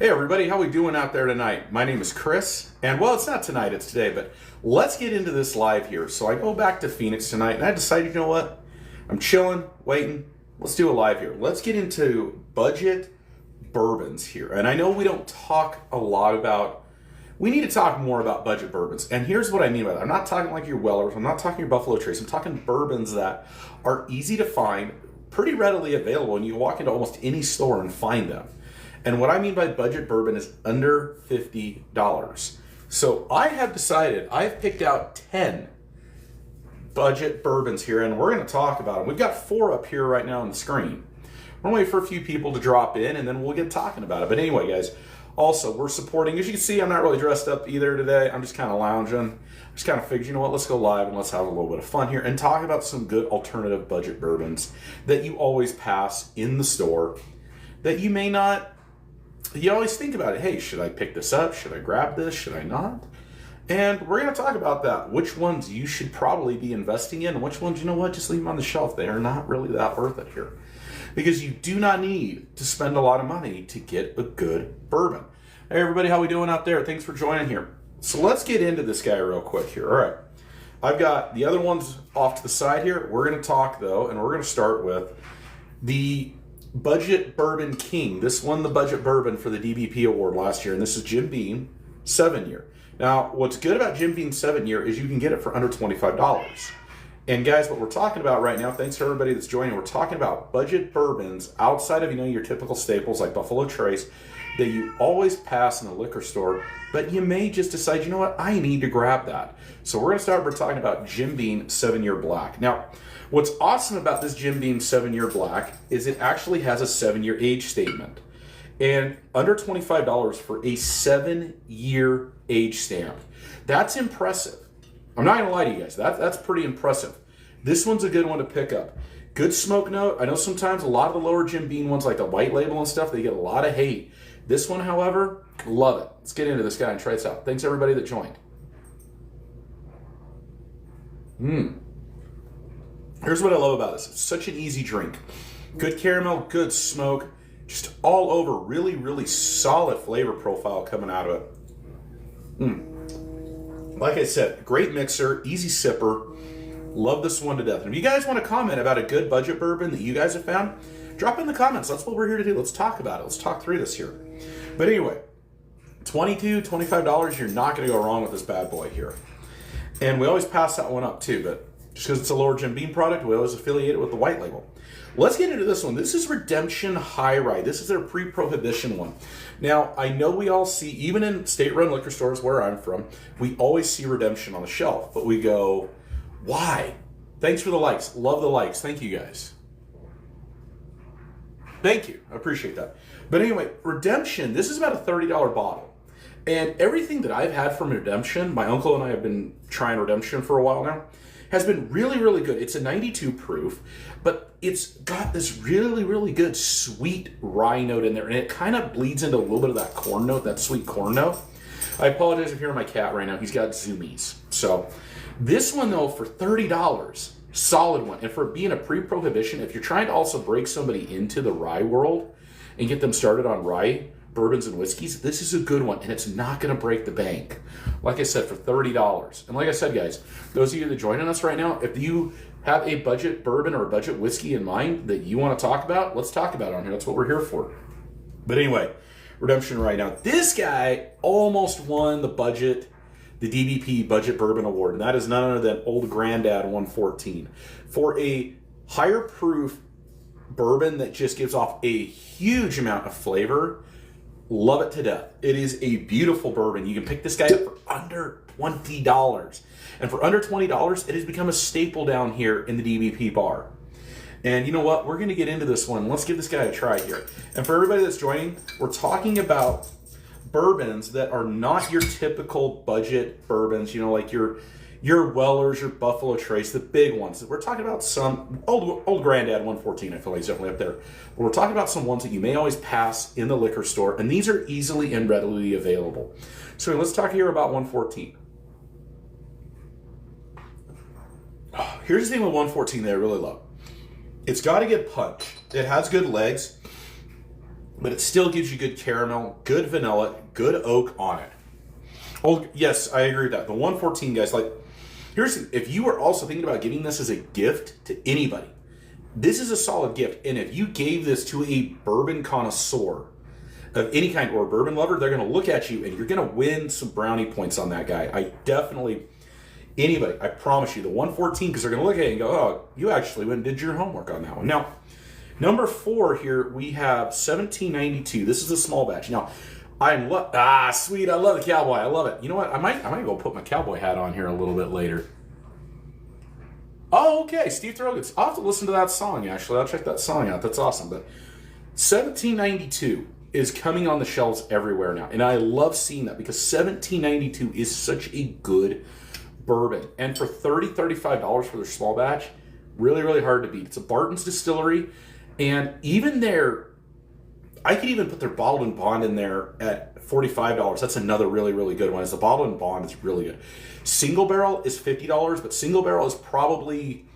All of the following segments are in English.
Hey everybody, how we doing out there tonight? My name is Chris, and well, it's not tonight, it's today, but let's get into this live here. So I go back to Phoenix tonight, and I decided, you know what? I'm chilling, waiting. Let's do a live here. Let's get into budget bourbons here. And I know we don't talk a lot about, we need to talk more about budget bourbons. And here's what I mean by that. I'm not talking like your Wellers, I'm not talking your Buffalo Trace, I'm talking bourbons that are easy to find, pretty readily available, and you can walk into almost any store and find them. And what I mean by budget bourbon is under $50. So I have decided, I've picked out 10 budget bourbons here, and we're going to talk about them. We've got 4 up here right now on the screen. We're going to wait for a few people to drop in, and then we'll get talking about it. But anyway, guys, also, we're supporting, as you can see, I'm not really dressed up either today. I'm just kind of lounging. Just kind of figured, you know what, let's go live and let's have a little bit of fun here and talk about some good alternative budget bourbons that you always pass in the store that you may not. You always think about it. Hey, should I pick this up? Should I grab this? Should I not? And we're going to talk about that. Which ones you should probably be investing in, and which ones, you know what, just leave them on the shelf. They are not really that worth it here. Because you do not need to spend a lot of money to get a good bourbon. Hey, everybody, how we doing out there? Thanks for joining here. So let's get into this guy real quick here. All right. I've got the other ones off to the side here. We're going to talk, though, and we're going to start with the Budget Bourbon King. This won the Budget Bourbon for the DBP Award last year, and this is Jim Beam 7-year. Now, what's good about Jim Beam 7-year is you can get it for under $25. And guys, what we're talking about right now, thanks to everybody that's joining, we're talking about budget bourbons outside of, you know, your typical staples like Buffalo Trace that you always pass in the liquor store, but you may just decide, you know what, I need to grab that. So we're going to start by talking about Jim Beam 7-year black. Now, what's awesome about this Jim Beam 7-year black is it actually has a 7-year age statement. And under $25 for a 7-year age stamp. That's impressive. I'm not going to lie to you guys. That's pretty impressive. This one's a good one to pick up. Good smoke note. I know sometimes a lot of the lower Jim Beam ones, like the white label and stuff, they get a lot of hate. This one, however, love it. Let's get into this guy and try this out. Thanks everybody that joined. Here's what I love about this. It's such an easy drink. Good caramel, good smoke, just all over. Really, really solid flavor profile coming out of it. Like I said, great mixer, easy sipper. Love this one to death. And if you guys want to comment about a good budget bourbon that you guys have found, drop in the comments. That's what we're here to do. Let's talk about it. Let's talk through this here. But anyway, $22, $25, you're not going to go wrong with this bad boy here. And we always pass that one up too, but just because it's a lower Jim Beam product, we always affiliate it with the white label. Let's get into this one. This is Redemption High Rye. This is their pre-prohibition one. Now, I know we all see, even in state-run liquor stores where I'm from, we always see Redemption on the shelf, but we go, why? Thanks for the likes. Love the likes. Thank you, guys. Thank you. I appreciate that. But anyway, Redemption, this is about a $30 bottle. And everything that I've had from Redemption, my uncle and I have been trying Redemption for a while now, has been really, really good. It's a 92 proof, but it's got this really, really good sweet rye note in there, and it kind of bleeds into a little bit of that corn note, that sweet corn note. I apologize if you're hearing my cat right now. He's got zoomies. So this one, though, for $30, solid one. And for being a pre-prohibition, if you're trying to also break somebody into the rye world and get them started on rye bourbons and whiskeys, this is a good one, and it's not going to break the bank. Like I said, for $30. And like I said, guys, those of you that are joining us right now, if you have a budget bourbon or a budget whiskey in mind that you want to talk about, let's talk about it on here. That's what we're here for. But anyway, Redemption right now. This guy almost won the DBP Budget Bourbon Award, and that is none other than Old Grandad 114. For a higher proof bourbon that just gives off a huge amount of flavor, love it to death. It is a beautiful bourbon. You can pick this guy up for under $20. And for under $20, it has become a staple down here in the DBP bar. And you know what? We're going to get into this one. Let's give this guy a try here. And for everybody that's joining, we're talking about bourbons that are not your typical budget bourbons, you know, like your Wellers, your Buffalo Trace, the big ones. We're talking about some old Grandad 114, I feel like he's definitely up there. But we're talking about some ones that you may always pass in the liquor store, and these are easily and readily available. So let's talk here about 114. Here's the thing with 114 that I really love. It's got a good punch. It has good legs. but it still gives you good caramel, good vanilla, good oak on it. Oh, yes, I agree with that. The 114, guys, like, if you are also thinking about giving this as a gift to anybody, this is a solid gift. And if you gave this to a bourbon connoisseur of any kind or a bourbon lover, they're going to look at you and you're going to win some brownie points on that guy. Anybody, I promise you, the 114, because they're going to look at it and go, oh, you actually went and did your homework on that one. Now, number 4 here, we have 1792. This is a small batch. Now, sweet, I love the cowboy. I love it. You know what? I might go put my cowboy hat on here a little bit later. Oh, okay, Steve Throgood. I'll have to listen to that song, actually. I'll check that song out. That's awesome. But 1792 is coming on the shelves everywhere now. And I love seeing that because 1792 is such a good bourbon. And for $35 for their small batch, really, really hard to beat. It's a Barton's distillery. And even I could even put their bottled and bond in there at $45. That's another really, really good one. The bottled and bond is really good. Single barrel is $50, but single barrel is probably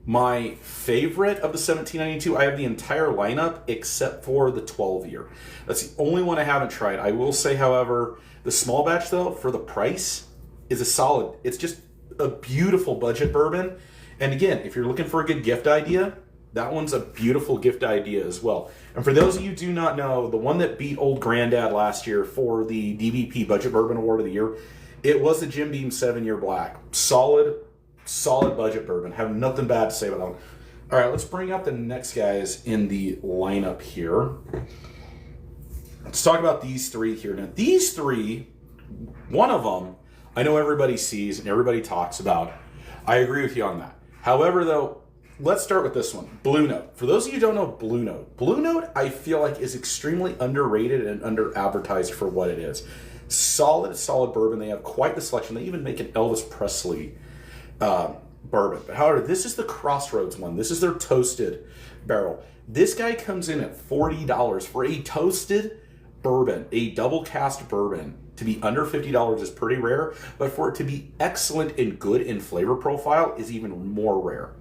my favorite of the 1792. I have the entire lineup except for the 12-year. That's the only one I haven't tried. I will say, however, the small batch, though, for the price, is a solid. It's just a beautiful budget bourbon. And again, if you're looking for a good gift idea, that one's a beautiful gift idea as well. And for those of you who do not know, the one that beat Old Granddad last year for the DVP Budget Bourbon Award of the Year, it was the Jim Beam 7-Year Black. Solid budget bourbon. Have nothing bad to say about that one. All right, let's bring up the next guys in the lineup here. Let's talk about these 3 here. Now, these 3, one of them, I know everybody sees and everybody talks about. I agree with you on that. However, though, let's start with this one, Blue Note. For those of you who don't know Blue Note, I feel like is extremely underrated and under-advertised for what it is. Solid bourbon. They have quite the selection. They even make an Elvis Presley bourbon. But however, this is the Crossroads one. This is their toasted barrel. This guy comes in at $40 for a toasted bourbon, a double cast bourbon. To be under $50 is pretty rare, but for it to be excellent and good in flavor profile is even more rare.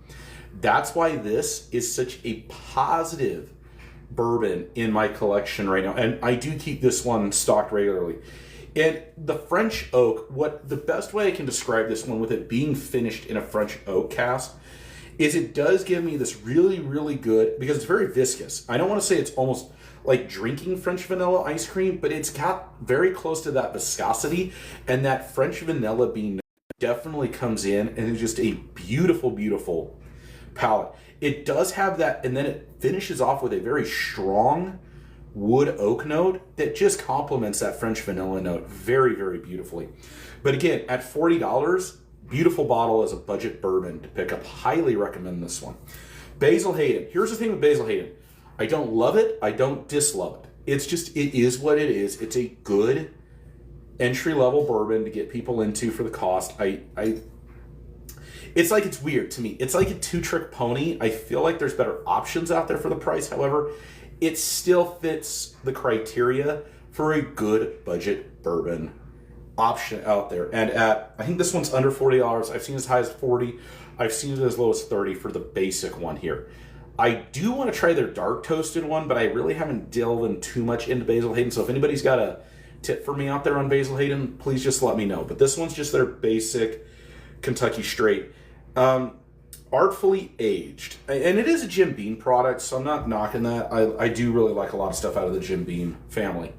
That's why this is such a positive bourbon in my collection right now. And I do keep this one stocked regularly. And the French oak, the best way I can describe this one with it being finished in a French oak cask is it does give me this really, really good, because it's very viscous. I don't want to say it's almost like drinking French vanilla ice cream, but it's got very close to that viscosity, and that French vanilla bean definitely comes in and it's just a beautiful, beautiful palate. It does have that, and then it finishes off with a very strong wood oak note that just complements that French vanilla note very, very beautifully. But again, at $40, beautiful bottle as a budget bourbon to pick up. Highly recommend this one. Basil Hayden. Here's the thing with Basil Hayden. I don't love it. I don't dislove it. It's just, it is what it is. It's a good entry-level bourbon to get people into for the cost. It's like, it's weird to me. It's like a two-trick pony. I feel like there's better options out there for the price. However, it still fits the criteria for a good budget bourbon option out there. And I think this one's under $40. I've seen as high as 40. I've seen it as low as 30 for the basic one here. I do want to try their dark toasted one, but I really haven't delved in too much into Basil Hayden. So if anybody's got a tip for me out there on Basil Hayden, please just let me know. But this one's just their basic Kentucky straight. Artfully aged. And it is a Jim Beam product, so I'm not knocking that. I do really like a lot of stuff out of the Jim Beam family.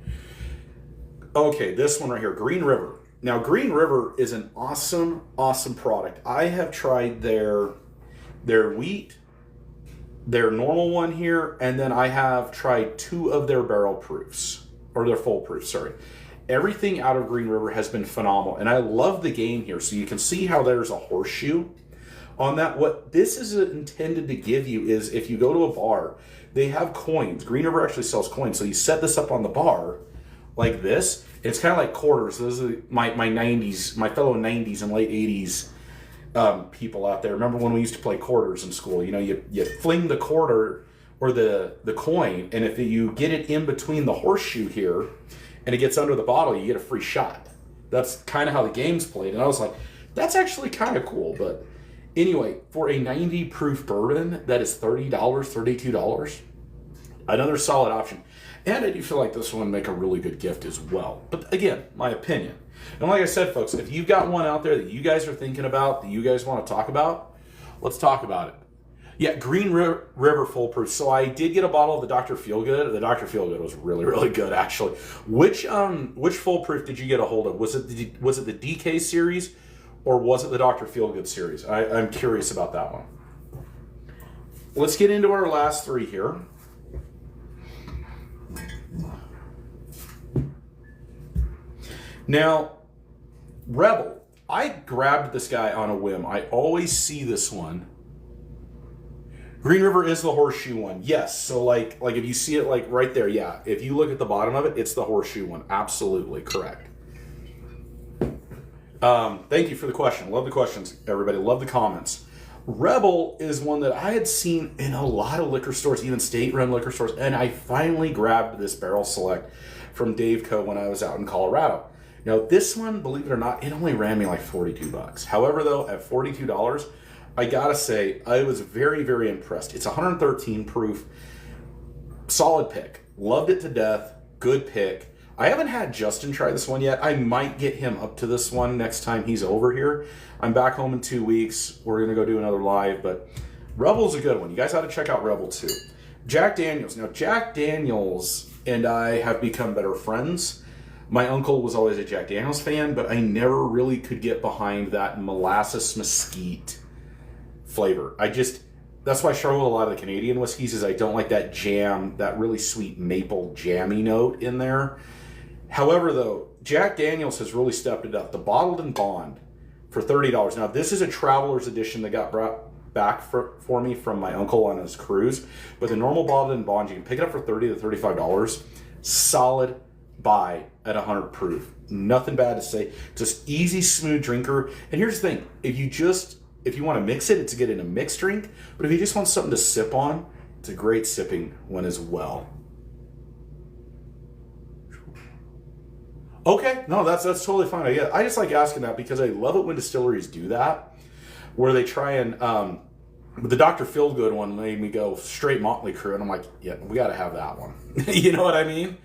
Okay, this one right here, Green River. Now, Green River is an awesome, awesome product. I have tried their wheat, their normal one here, and then I have tried 2 of their barrel proofs, or their full proofs, sorry. Everything out of Green River has been phenomenal, and I love the game here. So you can see how there's a horseshoe on that. What this is intended to give you is if you go to a bar, they have coins. Green River actually sells coins. So you set this up on the bar like this. It's kind of like quarters. Those are my 90s, my fellow 90s and late 80s people out there. Remember when we used to play quarters in school? You know, you fling the quarter or the coin, and if you get it in between the horseshoe here and it gets under the bottle, you get a free shot. That's kind of how the game's played. And I was like, that's actually kind of cool. But anyway, for a 90 proof bourbon that is $30, $32, another solid option. And I do feel like this one would make a really good gift as well. But again, my opinion. And like I said, folks, if you've got one out there that you guys are thinking about, that you guys want to talk about, let's talk about it. Yeah, Green River Foolproof. So I did get a bottle of the Dr. Feelgood. The Dr. Feelgood was really, really good, actually. Which Foolproof did you get a hold of? Was it the DK series, or was it the Dr. Feelgood series? I'm curious about that one. Let's get into our last three here. Now, Rebel. I grabbed this guy on a whim. I always see this one. Green River is the horseshoe one. Yes. So like if you see it like right there, yeah. If you look at the bottom of it, it's the horseshoe one. Absolutely correct. Thank you for the question. Love the questions, everybody. Love the comments. Rebel is one that I had seen in a lot of liquor stores, even state-run liquor stores, and I finally grabbed this Barrel Select from Dave Co. when I was out in Colorado. Now this one, believe it or not, it only ran me like $42. However, though, at $42, I gotta say, I was very, very impressed. It's 113 proof, solid pick. Loved it to death, good pick. I haven't had Justin try this one yet. I might get him up to this one next time he's over here. I'm back home in 2 weeks. We're gonna go do another live, but Rebel's a good one. You guys ought to check out Rebel too. Jack Daniels. Now, Jack Daniels and I have become better friends. My uncle was always a Jack Daniels fan, but I never really could get behind that molasses mesquite flavor. That's why I struggle with a lot of the Canadian whiskeys, is I don't like that jam, that really sweet maple jammy note in there. However, though, Jack Daniels has really stepped it up. The Bottled and Bond for $30. Now, this is a traveler's edition that got brought back for me from my uncle on his cruise. But the normal Bottled and Bond, you can pick it up for $30 to $35. Solid buy at 100 proof. Nothing bad to say. Just easy, smooth drinker. And here's the thing. If you want to mix it, it's good in a mixed drink. But if you just want something to sip on, it's a great sipping one as well. Okay, no, that's totally fine. I just like asking that because I love it when distilleries do that, where they try and the Dr. Feelgood one made me go straight Motley Crue, and I'm like, yeah, we got to have that one. You know what I mean?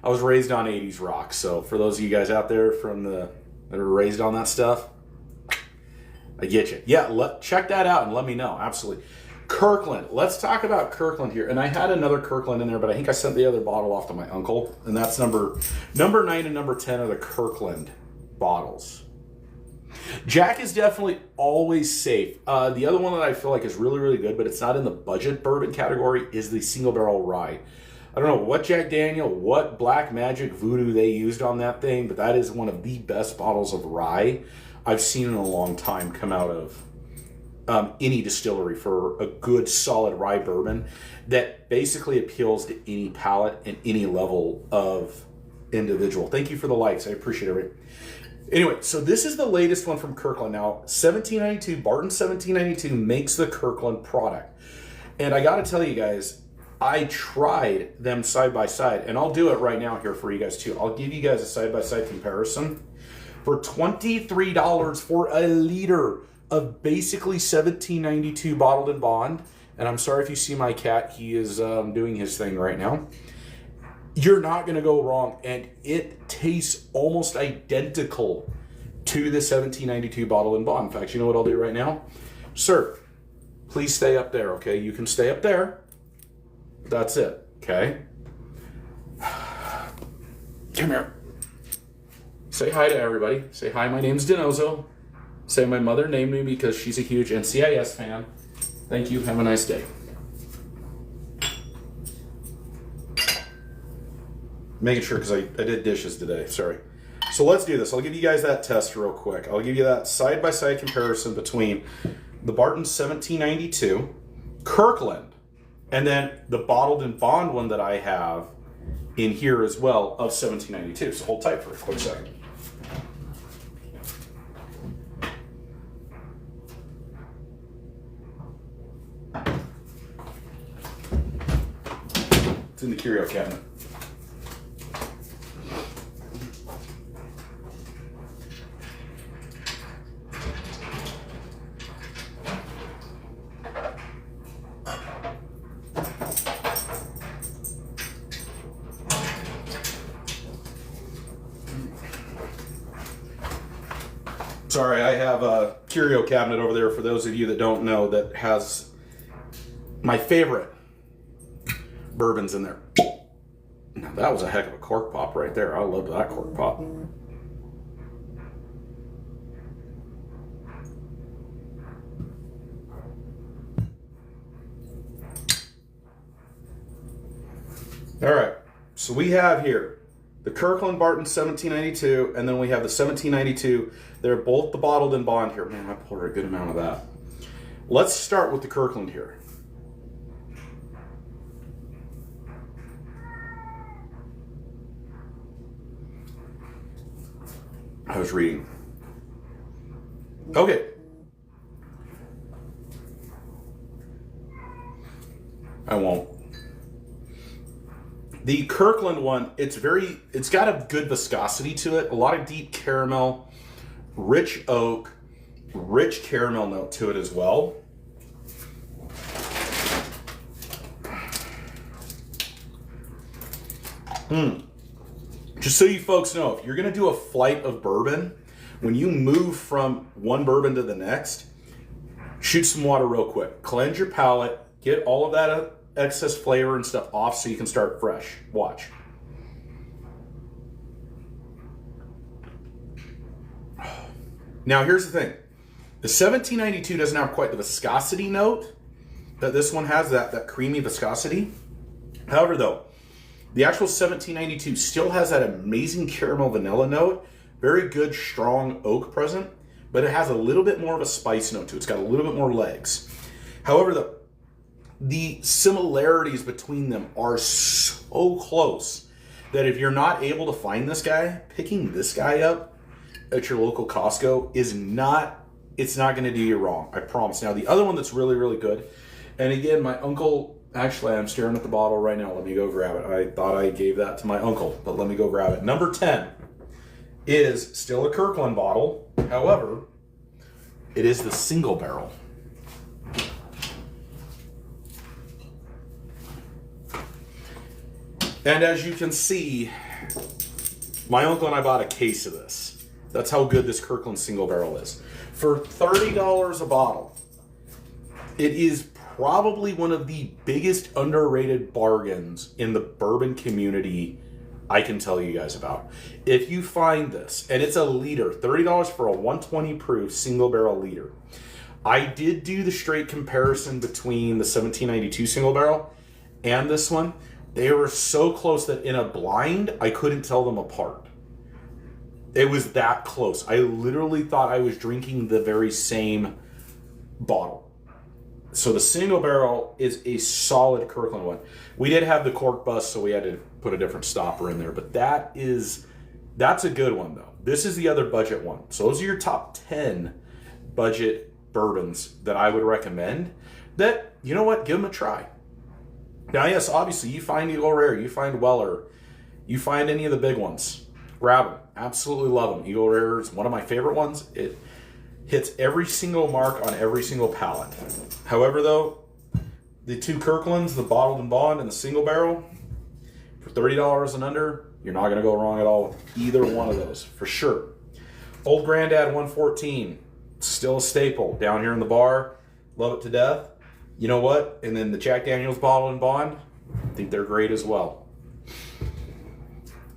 I was raised on 80s rock, so for those of you guys out there that are raised on that stuff, I get you. Yeah, check that out and let me know. Absolutely. Kirkland. Let's talk about Kirkland here. And I had another Kirkland in there, but I think I sent the other bottle off to my uncle. And that's number 9 and number 10 are the Kirkland bottles. Jack is definitely always safe. The other one that I feel like is really, really good, but it's not in the budget bourbon category, is the single barrel rye. I don't know what Jack Daniel, what Black Magic Voodoo they used on that thing, but that is one of the best bottles of rye I've seen in a long time come out of any distillery for a good solid rye bourbon that basically appeals to any palate and any level of individual. Thank you for the likes. I appreciate it. Anyway, so this is the latest one from Kirkland. Now, 1792, Barton 1792 makes the Kirkland product. And I got to tell you guys, I tried them side by side, and I'll do it right now here for you guys too. I'll give you guys a side by side comparison. For $23 for a liter of basically 1792 Bottled and Bond, and I'm sorry if you see my cat, he is doing his thing right now. You're not going to go wrong, and it tastes almost identical to the 1792 Bottled and Bond. In fact, you know what I'll do right now? Sir, please stay up there, okay? You can stay up there. That's it, okay? Come here. Say hi to everybody. Say hi, my name's Denozo. Say my mother named me because she's a huge NCIS fan. Thank you. Have a nice day. Making sure because I did dishes today. Sorry. So let's do this. I'll give you guys that test real quick. I'll give you that side-by-side comparison between the Barton 1792, Kirkland, and then the Bottled and Bond one that I have in here as well of 1792. So hold tight for a quick second. It's in the curio cabinet. Sorry, I have a curio cabinet over there for those of you that don't know that has my favorite bourbons in there. Now, that was a heck of a cork pop right there. I loved that cork pop. All right, so we have here the Kirkland Barton 1792, and then we have the 1792. They're both the bottled and bond here. Man, I poured a good amount of that. Let's start with the Kirkland here. I was reading. Okay. I won't. The Kirkland one, it's got a good viscosity to it, a lot of deep caramel, rich oak, rich caramel note to it as well. Just so you folks know, if you're going to do a flight of bourbon, when you move from one bourbon to the next, shoot some water real quick. Cleanse your palate, get all of that excess flavor and stuff off so you can start fresh. Watch. Now here's the thing. The 1792 doesn't have quite the viscosity note that this one has, that creamy viscosity. However though, the actual 1792 still has that amazing caramel vanilla note, very good strong oak present, but it has a little bit more of a spice note to it. It's got a little bit more legs. However, the similarities between them are so close that if you're not able to find this guy, picking this guy up at your local Costco is not going to do you wrong. I promise. Now, the other one that's really, really good, and again, my uncle, actually, I'm staring at the bottle right now. Let me go grab it. I thought I gave that to my uncle, but let me go grab it. Number 10 is still a Kirkland bottle. However, it is the single barrel. And as you can see, my uncle and I bought a case of this. That's how good this Kirkland single barrel is. For $30 a bottle, it is probably one of the biggest underrated bargains in the bourbon community I can tell you guys about. If you find this, and it's a liter, $30 for a 120 proof single barrel liter. I did do the straight comparison between the 1792 single barrel and this one. They were so close that in a blind, I couldn't tell them apart. It was that close. I literally thought I was drinking the very same bottle. So the single barrel is a solid Kirkland one. We did have the cork bust, so we had to put a different stopper in there. But that's a good one, though. This is the other budget one. So those are your top 10 budget bourbons that I would recommend. That, you know what, give them a try. Now, yes, obviously, you find Eagle Rare, you find Weller, you find any of the big ones. Grab them. Absolutely love them. Eagle Rare is one of my favorite ones. It hits every single mark on every single palate. However, though, the two Kirklands, the bottled and bond and the single barrel, for $30 and under, you're not going to go wrong at all with either one of those, for sure. Old Granddad 114, still a staple down here in the bar. Love it to death. You know what? And then the Jack Daniel's bottled and bond, I think they're great as well.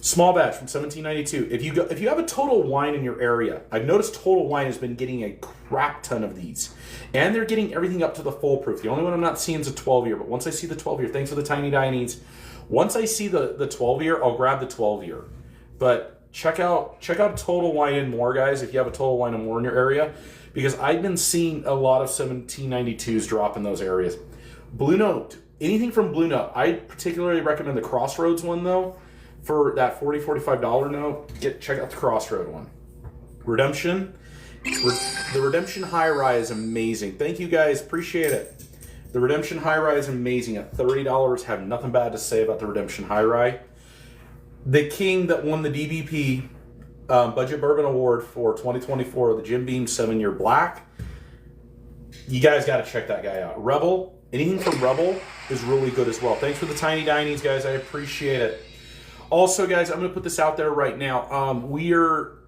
Small batch from 1792. If you have a Total Wine in your area, I've noticed Total Wine has been getting a crap ton of these. And they're getting everything up to the full proof. The only one I'm not seeing is a 12-year, but once I see the 12-year, thanks for the tiny dinings. Once I see the 12-year, I'll grab the 12-year. But check out Total Wine and More, guys, if you have a Total Wine and More in your area, because I've been seeing a lot of 1792s drop in those areas. Blue Note, anything from Blue Note. I particularly recommend the Crossroads one, though. For that $40, $45 note, check out the Crossroad one. Redemption. The Redemption High Rye is amazing. Thank you guys, appreciate it. The Redemption High Rye is amazing. At $30, have nothing bad to say about the Redemption High Rye. The king that won the DBP Budget Bourbon Award for 2024, the Jim Beam 7-Year Black. You guys got to check that guy out. Rebel, anything from Rebel is really good as well. Thanks for the tiny dinings, guys. I appreciate it. Also, guys, I'm going to put this out there right now.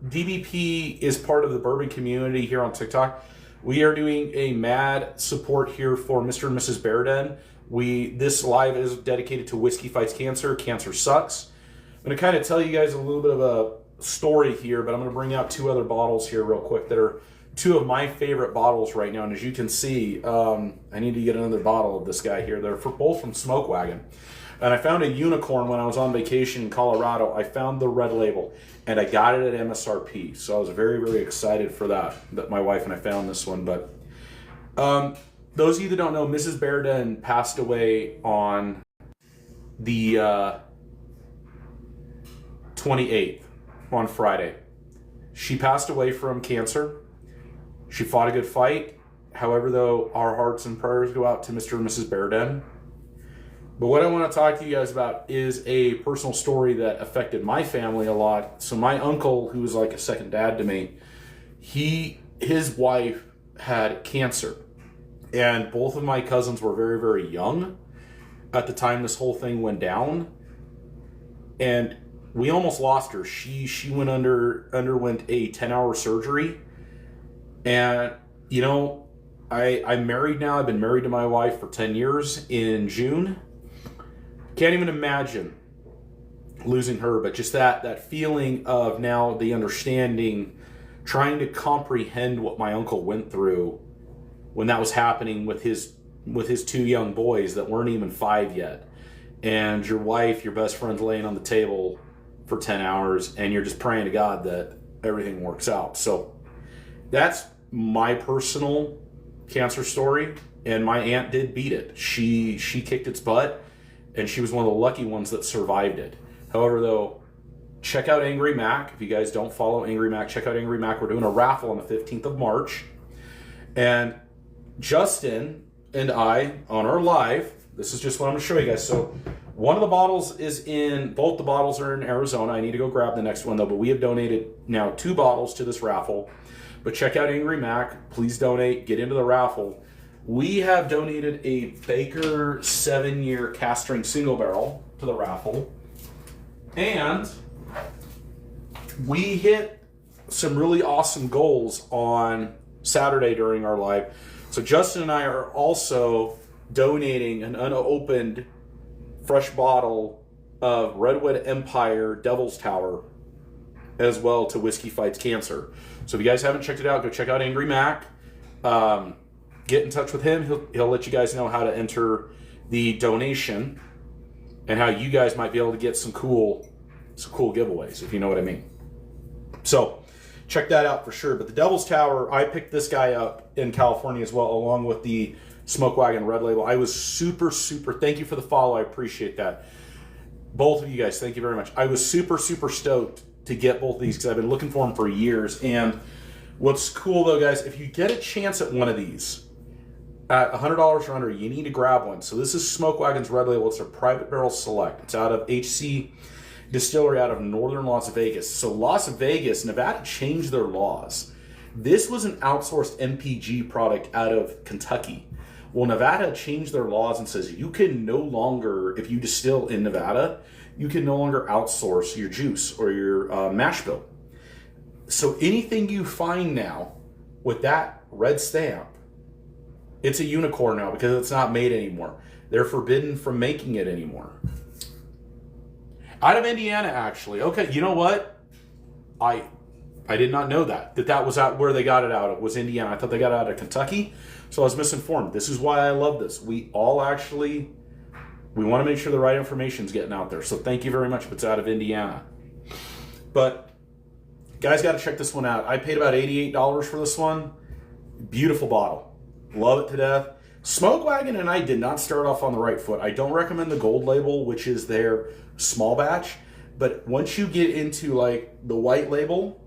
DBP is part of the bourbon community here on TikTok. We are doing a mad support here for Mr. and Mrs. Bourbon. This live is dedicated to Whiskey Fights Cancer. Cancer sucks. I'm going to kind of tell you guys a little bit of a story here, but I'm going to bring out two other bottles here real quick that are two of my favorite bottles right now. And as you can see, I need to get another bottle of this guy here. They're both from Smoke Wagon. And I found a unicorn when I was on vacation in Colorado. I found the red label, and I got it at MSRP. So I was very, very excited for that my wife and I found this one. But those of you that don't know, Mrs. Bourbon passed away on the 28th, on Friday. She passed away from cancer. She fought a good fight. However, though, our hearts and prayers go out to Mr. and Mrs. Bourbon. But what I want to talk to you guys about is a personal story that affected my family a lot. So my uncle, who was like a second dad to me, his wife had cancer. And both of my cousins were very, very young at the time this whole thing went down. And we almost lost her. She underwent a 10-hour surgery. And, you know, I'm married now. I've been married to my wife for 10 years in June. Can't even imagine losing her, but just that feeling of now the understanding, trying to comprehend what my uncle went through when that was happening with his two young boys that weren't even 5 yet. And your wife, your best friend's laying on the table for 10 hours and you're just praying to God that everything works out. So that's my personal cancer story. And my aunt did beat it. She kicked its butt. And she was one of the lucky ones that survived it. However, though, check out Angry Mac. If you guys don't follow Angry Mac, check out Angry Mac. We're doing a raffle on the 15th of March. And Justin and I, on our live, this is just what I'm going to show you guys. So one of the bottles both the bottles are in Arizona. I need to go grab the next one, though. But we have donated now 2 bottles to this raffle. But check out Angry Mac. Please donate. Get into the raffle. We have donated a Baker 7-year cast strength single barrel to the raffle. And we hit some really awesome goals on Saturday during our live. So Justin and I are also donating an unopened fresh bottle of Redwood Empire Devil's Tower as well to Whiskey Fights Cancer. So if you guys haven't checked it out, go check out Angry Mac. Get in touch with him. He'll let you guys know how to enter the donation and how you guys might be able to get some cool giveaways, if you know what I mean. So check that out for sure. But the Devil's Tower, I picked this guy up in California as well, along with the Smoke Wagon Red Label. I was super, thank you for the follow. I appreciate that. Both of you guys, thank you very much. I was super stoked to get both of these because I've been looking for them for years. And what's cool though, guys, if you get a chance at one of these, at $100 or under, you need to grab one. So this is Smoke Wagon's Red Label. It's a private barrel select. It's out of HC Distillery out of northern Las Vegas. So Las Vegas, Nevada changed their laws. This was an outsourced MPG product out of Kentucky. Well, Nevada changed their laws and says you can no longer, if you distill in Nevada, you can no longer outsource your juice or your mash bill. So anything you find now with that red stamp, it's a unicorn now because it's not made anymore. They're forbidden from making it anymore. Out of Indiana, actually. Okay, you know what? I did not know that was out where they got it out of, was Indiana. I thought they got it out of Kentucky, so I was misinformed. This is why I love this. We want to make sure the right information is getting out there. So thank you very much if it's out of Indiana. But guys, got to check this one out. I paid about $88 for this one. Beautiful bottle. Love it to death. Smoke Wagon and I did not start off on the right foot. I don't recommend the gold label, which is their small batch. But once you get into like the white label,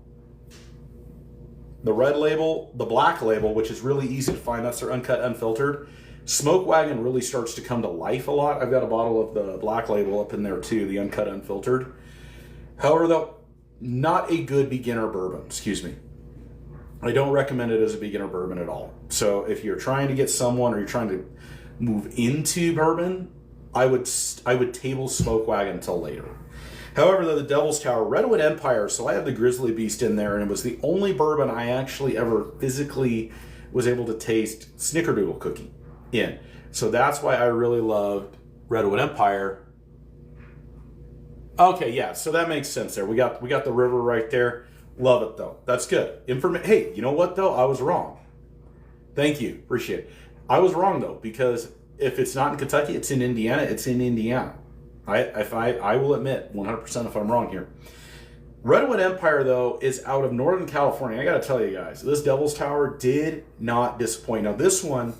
the red label, the black label, which is really easy to find, that's their uncut, unfiltered, Smoke Wagon really starts to come to life a lot. I've got a bottle of the black label up in there too, the uncut, unfiltered. However, though, not a good beginner bourbon, excuse me. I don't recommend it as a beginner bourbon at all. So if you're trying to get someone or you're trying to move into bourbon, I would table Smoke Wagon until later. However, though, the Devil's Tower, Redwood Empire, so I have the Grizzly Beast in there, and it was the only bourbon I actually ever physically was able to taste Snickerdoodle cookie in. So that's why I really loved Redwood Empire. Okay, yeah, so that makes sense there. We got the river right there. Love it, though. That's good. Hey, you know what, though? I was wrong. Thank you. Appreciate it. I was wrong, though, because if it's not in Kentucky, it's in Indiana. It's in Indiana. I will admit 100% if I'm wrong here. Redwood Empire, though, is out of Northern California. I got to tell you guys, this Devil's Tower did not disappoint. Now, this one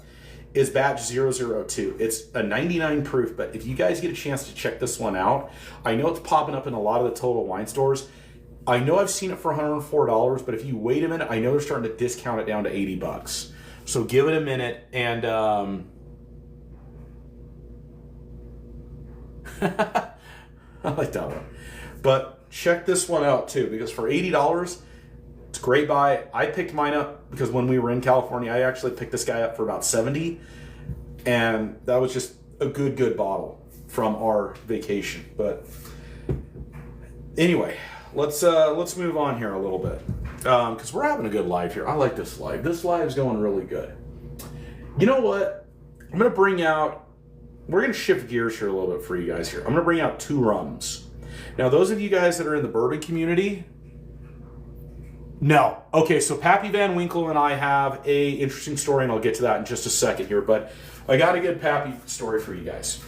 is batch 002. It's a 99 proof, but if you guys get a chance to check this one out, I know it's popping up in a lot of the Total Wine stores. I know I've seen it for $104, but if you wait a minute, I know they're starting to discount it down to $80. So give it a minute, and I like that one. But check this one out too, because for $80, it's a great buy. I picked mine up because when we were in California, I actually picked this guy up for about $70, and that was just a good bottle from our vacation. But anyway, let's move on here a little bit, because we're having a good live here. I like this live. This live's going really good. You know what? I'm going to bring out, we're going to shift gears here a little bit for you guys here. I'm going to bring out two rums. Now, those of you guys that are in the bourbon community, no. Okay, so Pappy Van Winkle and I have a interesting story, and I'll get to that in just a second here, but I got a good Pappy story for you guys.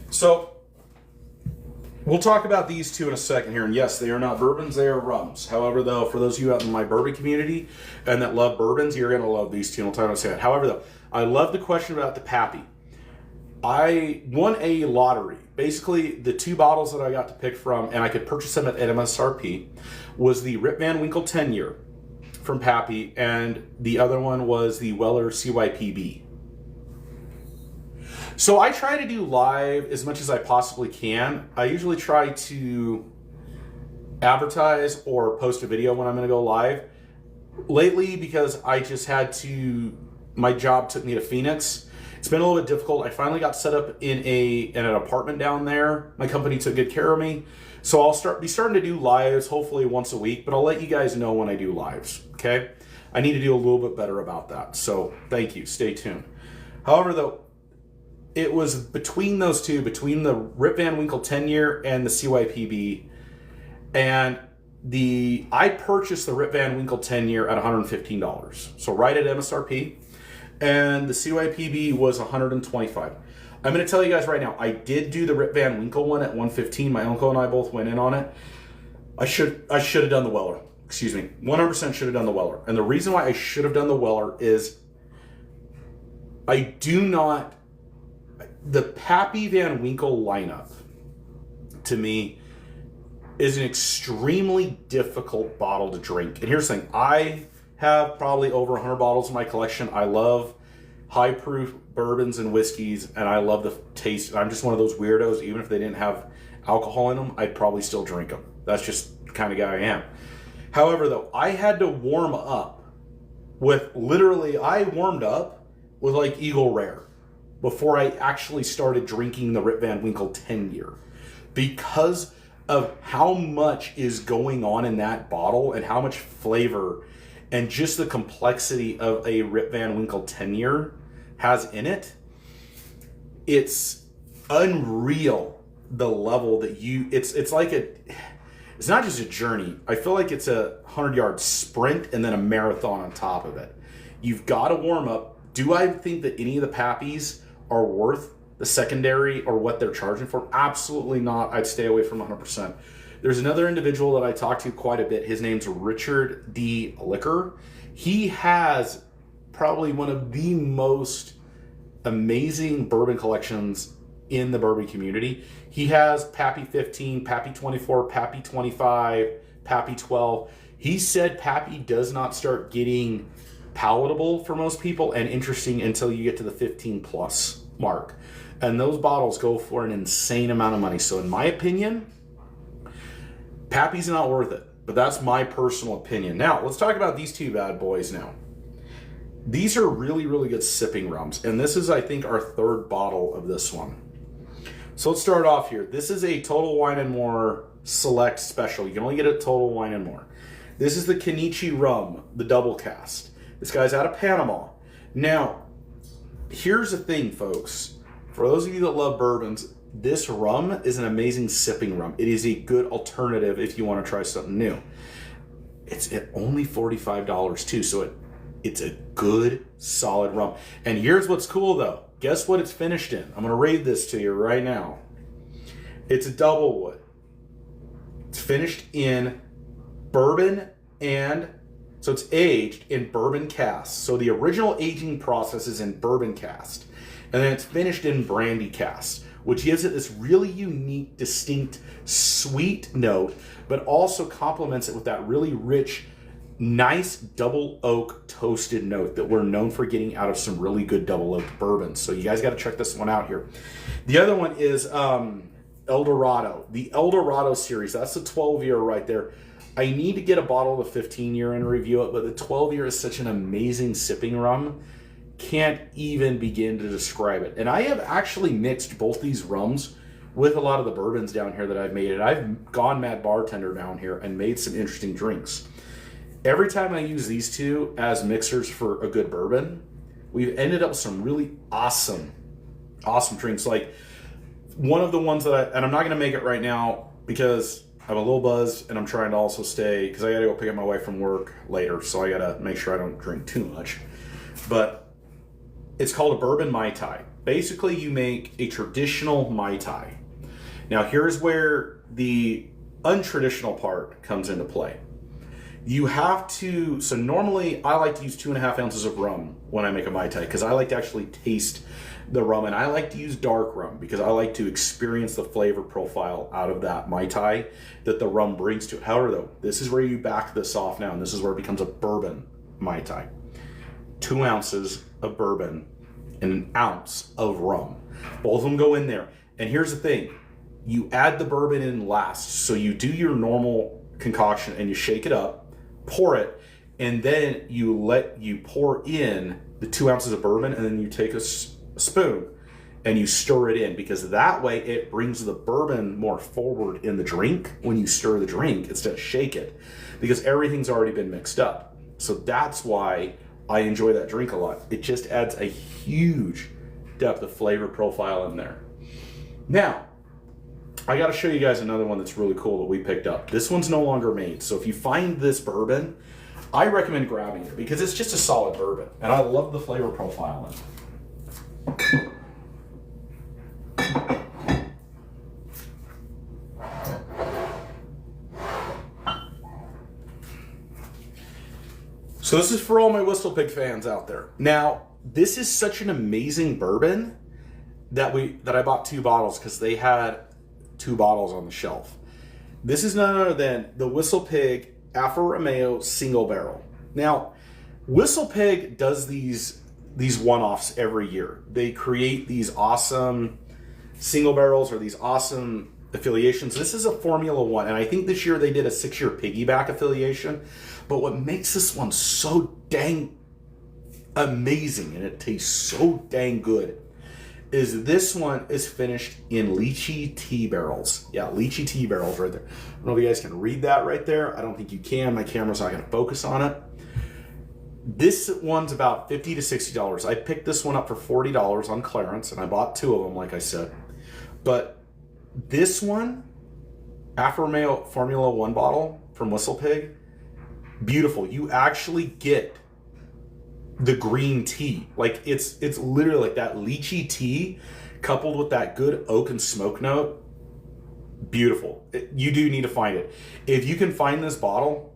So, we'll talk about these two in a second here, and yes, they are not bourbons, they are rums. However, though, for those of you out in my bourbon community and that love bourbons, you're going to love these two, and I'll tell you what I say that. However, though, I love the question about the Pappy. I won a lottery. Basically, the two bottles that I got to pick from, and I could purchase them at MSRP, was the Rip Van Winkle 10-year from Pappy, and the other one was the Weller CYPB. So I try to do live as much as I possibly can. I usually try to advertise or post a video when I'm going to go live. Lately, because I just had to, my job took me to Phoenix. It's been a little bit difficult. I finally got set up in an apartment down there. My company took good care of me. So I'll be starting to do lives hopefully once a week, but I'll let you guys know when I do lives, okay? I need to do a little bit better about that. So thank you. Stay tuned. However, though, it was between those two, between the Rip Van Winkle 10-year and the CYPB, and I purchased the Rip Van Winkle 10-year at $115, so right at MSRP, and the CYPB was $125. I'm going to tell you guys right now, I did do the Rip Van Winkle one at $115. My uncle and I both went in on it. I should have done the Weller. Excuse me, 100% should have done the Weller, and the reason why I should have done the Weller is the Pappy Van Winkle lineup, to me, is an extremely difficult bottle to drink. And here's the thing. I have probably over 100 bottles in my collection. I love high-proof bourbons and whiskeys, and I love the taste. I'm just one of those weirdos. Even if they didn't have alcohol in them, I'd probably still drink them. That's just the kind of guy I am. However, though, I had to warm up with, literally, I warmed up with like Eagle Rare before I actually started drinking the Rip Van Winkle 10-year, because of how much is going on in that bottle and how much flavor and just the complexity of a Rip Van Winkle 10-year has in it. It's unreal, the level that it's like it's not just a journey. I feel like it's a 100-yard sprint and then a marathon on top of it. You've got to warm up. Do I think that any of the Pappies are worth the secondary or what they're charging for? Absolutely not. I'd stay away from 100%. There's another individual that I talk to quite a bit. His name's Richard D. Liquor. He has probably one of the most amazing bourbon collections in the bourbon community. He has Pappy 15, Pappy 24, Pappy 25, Pappy 12. He said Pappy does not start getting palatable for most people and interesting until you get to the 15 plus mark, and those bottles go for an insane amount of money. So in my opinion, Pappy's not worth it, but that's my personal opinion. Now, let's talk about these two bad boys now. These are really, really good sipping rums, and this is, I think, our third bottle of this one. So let's start off here. This is a Total Wine & More Select Special. You can only get it at Total Wine & More. This is the Kenichi Rum, the double cast. This guy's out of Panama. Now, here's the thing, folks. For those of you that love bourbons, this rum is an amazing sipping rum. It is a good alternative if you want to try something new. It's at only $45 too, so it's a good, solid rum. And here's what's cool though. Guess what it's finished in? I'm going to read this to you right now. It's a double wood. It's finished in bourbon, and so it's aged in bourbon cask. So the original aging process is in bourbon cask. And then it's finished in brandy cask, which gives it this really unique, distinct, sweet note, but also complements it with that really rich, nice double oak toasted note that we're known for getting out of some really good double oak bourbons. So you guys got to check this one out here. The other one is El Dorado. The El Dorado series, that's the 12-year right there. I need to get a bottle of the 15-year and review it, but the 12-year is such an amazing sipping rum. Can't even begin to describe it. And I have actually mixed both these rums with a lot of the bourbons down here that I've made. And I've gone mad bartender down here and made some interesting drinks. Every time I use these two as mixers for a good bourbon, we've ended up with some really awesome drinks. Like one of the ones that and I'm not going to make it right now because I'm a little buzzed and I'm trying to also stay, because I got to go pick up my wife from work later. So I got to make sure I don't drink too much. But it's called a bourbon Mai Tai. Basically, you make a traditional Mai Tai. Now, here's where the untraditional part comes into play. You have to, so normally I like to use 2.5 ounces of rum when I make a Mai Tai, because I like to actually taste the rum, and I like to use dark rum because I like to experience the flavor profile out of that Mai Tai that the rum brings to it. However, though, this is where you back this off now, and this is where it becomes a bourbon Mai Tai. 2 ounces of bourbon and 1 ounce of rum. Both of them go in there. And here's the thing. You add the bourbon in last. So you do your normal concoction and you shake it up, pour it, and then you pour in the 2 ounces of bourbon, and then you take a spoon and you stir it in, because that way it brings the bourbon more forward in the drink when you stir the drink instead of shake it, because everything's already been mixed up. So that's why I enjoy that drink a lot. It just adds a huge depth of flavor profile in there. Now, I got to show you guys another one that's really cool that we picked up. This one's no longer made. So if you find this bourbon, I recommend grabbing it because it's just a solid bourbon. And I love the flavor profile in it. So this is for all my Whistle Pig fans out there. Now, this is such an amazing bourbon that I bought 2 bottles because they had 2 bottles on the shelf. This is none other than the Whistle Pig Alfa Romeo Single Barrel. Now, Whistle Pig does these one-offs every year. They create these awesome single barrels or these awesome affiliations. This is a Formula One, and I think this year they did a 6-year piggyback affiliation. But what makes this one so dang amazing, and it tastes so dang good, is this one is finished in lychee tea barrels. Yeah, lychee tea barrels right there. I don't know if you guys can read that right there. I don't think you can. My camera's not going to focus on it. This one's about $50 to $60. I picked this one up for $40 on clearance, and I bought 2 of them, like I said. But this one, Alfa Romeo Formula One bottle from Whistle Pig, beautiful. You actually get the green tea. Like it's literally like that lychee tea coupled with that good oak and smoke note. Beautiful. You do need to find it. If you can find this bottle,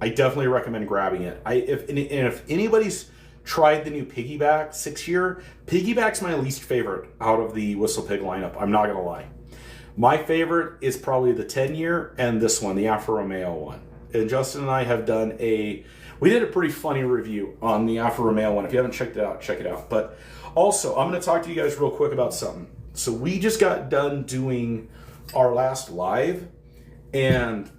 I definitely recommend grabbing it. If anybody's tried the new Piggyback 6-year, Piggyback's my least favorite out of the Whistle Pig lineup. I'm not gonna lie. My favorite is probably the 10-year and this one, the Alfa Romeo one. And Justin and I have done we did a pretty funny review on the Alfa Romeo one. If you haven't checked it out, check it out. But also, I'm going to talk to you guys real quick about something. So we just got done doing our last live, and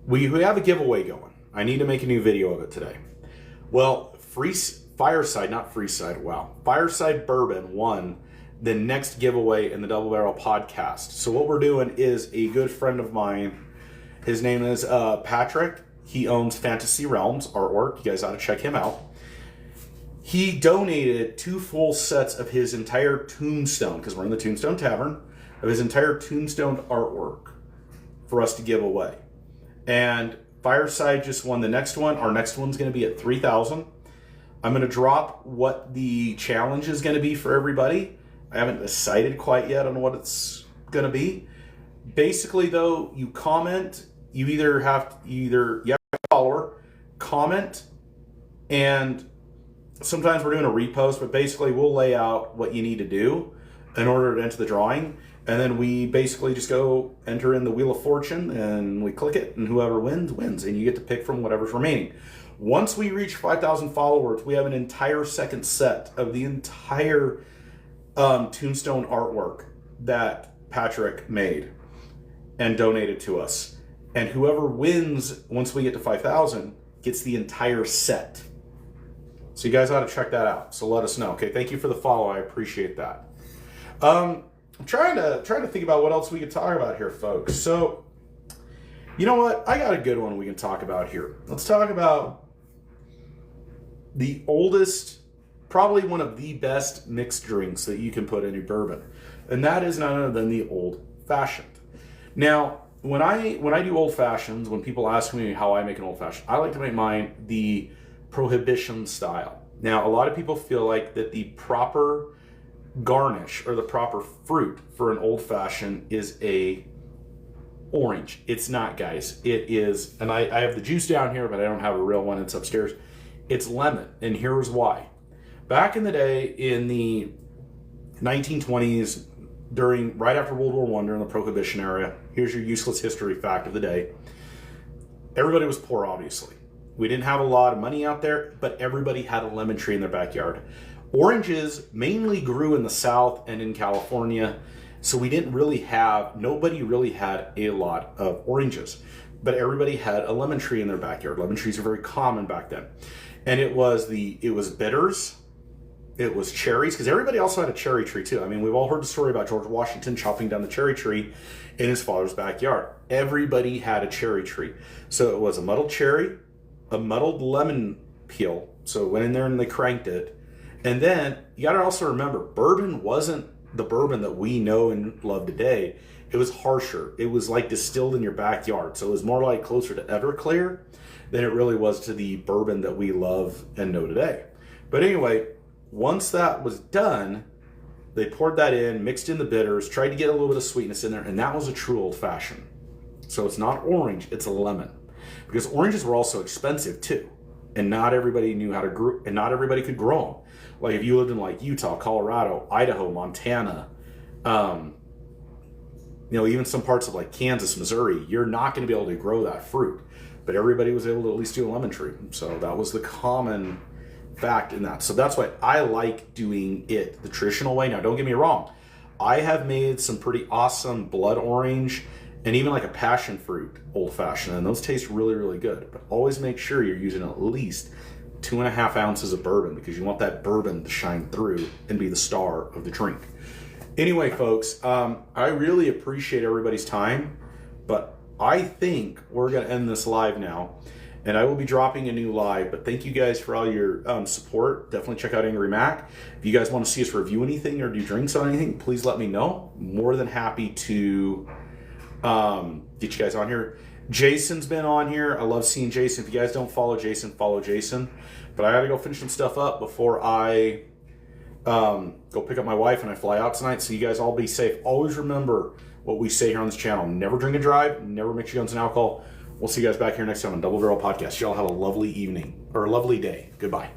we have a giveaway going. I need to make a new video of it today. Well, Fireside Bourbon won the next giveaway in the Double Barrel podcast. So what we're doing is a good friend of mine. His name is Patrick. He owns Fantasy Realms artwork. You guys ought to check him out. He donated 2 full sets of his entire Tombstone, because we're in the Tombstone Tavern, of his entire Tombstone artwork for us to give away. And Fireside just won the next one. Our next one's going to be at 3,000. I'm going to drop what the challenge is going to be for everybody. I haven't decided quite yet on what it's going to be. Basically, though, you comment. You have a follower, comment, and sometimes we're doing a repost, but basically we'll lay out what you need to do in order to enter the drawing. And then we basically just go enter in the Wheel of Fortune and we click it, and whoever wins, wins. And you get to pick from whatever's remaining. Once we reach 5,000 followers, we have an entire second set of the entire Tombstone artwork that Patrick made and donated to us. And whoever wins once we get to 5,000 gets the entire set. So you guys ought to check that out. So let us know. Okay, thank you for the follow. I appreciate that. I'm trying to think about what else we could talk about here, folks. So, you know what? I got a good one we can talk about here. Let's talk about the oldest, probably one of the best mixed drinks that you can put in your bourbon. And that is none other than the Old Fashioned. Now, when I do Old Fashions, when people ask me how I make an Old Fashioned, I like to make mine the Prohibition style. Now, a lot of people feel like that the proper garnish or the proper fruit for an Old Fashioned is a orange. It's not, guys. It is, and I have the juice down here, but I don't have a real one. It's upstairs. It's lemon, and here's why. Back in the day, in the 1920s, right after World War I, during the Prohibition era, here's your useless history fact of the day. Everybody was poor, obviously. We didn't have a lot of money out there, but everybody had a lemon tree in their backyard. Oranges mainly grew in the South and in California, so nobody really had a lot of oranges, but everybody had a lemon tree in their backyard. Lemon trees are very common back then. And it was bitters, it was cherries, because everybody also had a cherry tree too. I mean, we've all heard the story about George Washington chopping down the cherry tree in his father's backyard. Everybody had a cherry tree. So it was a muddled cherry, a muddled lemon peel. So it went in there and they cranked it. And then you got to also remember, bourbon wasn't the bourbon that we know and love today. It was harsher. It was like distilled in your backyard. So it was more like closer to Everclear than it really was to the bourbon that we love and know today. But anyway, once that was done, they poured that in, mixed in the bitters, tried to get a little bit of sweetness in there, and that was a true Old Fashioned. So it's not orange, it's a lemon. Because oranges were also expensive too. And not everybody knew how to grow, and not everybody could grow them. Like if you lived in like Utah, Colorado, Idaho, Montana, even some parts of like Kansas, Missouri, you're not going to be able to grow that fruit. But everybody was able to at least do a lemon tree. So that was the common fact in that. So that's why I like doing it the traditional way. Now, don't get me wrong. I have made some pretty awesome blood orange and even like a passion fruit Old Fashioned, and those taste really, really good. But always make sure you're using at least 2.5 ounces of bourbon, because you want that bourbon to shine through and be the star of the drink. Anyway, folks, I really appreciate everybody's time, but I think we're going to end this live now, and I will be dropping a new live. But thank you guys for all your support. Definitely check out Angry Mac. If you guys want to see us review anything or do drinks on anything, please let me know. More than happy to get you guys on here. Jason's been on here. I love seeing Jason. If you guys don't follow Jason, follow Jason. But I gotta go finish some stuff up before I go pick up my wife and I fly out tonight. So you guys all be safe. Always remember what we say here on this channel. Never drink and drive. Never mix your guns and alcohol. We'll see you guys back here next time on Double Barrel Podcast. Y'all have a lovely evening or a lovely day. Goodbye.